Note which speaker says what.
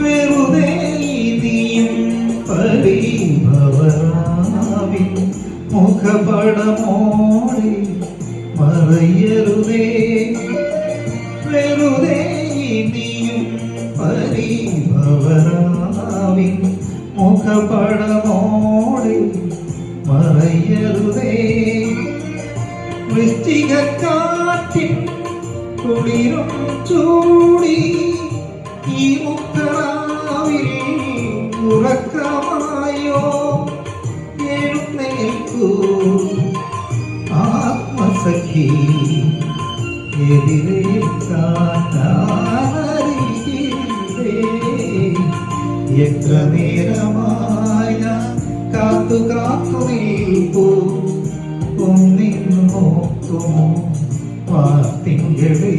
Speaker 1: വെറുതെ നീയും പരിഭവനാവിൻ മുഖപടമോടെ മറയരുതേ. വെറുതെ നീയും പരിഭവനാവിൻ മുഖപടമോടെ മറയരുതേ. വൃശ്ചികക്കാറ്റിൻ കുളിരും ചൂടി ഈ മുക്തനാവിൽ ഉറക്കമായോ. എഴുന്നേൽക്കൂ ആത്മസഖി, എതിരേൽക്കാനരികിലേ. എത്ര നേരമായ കാത്തു കാത്തു നിൽപ്പൂ. ഒന്നിന്നു നോക്കുമോ വാർത്തിങ്കളേ.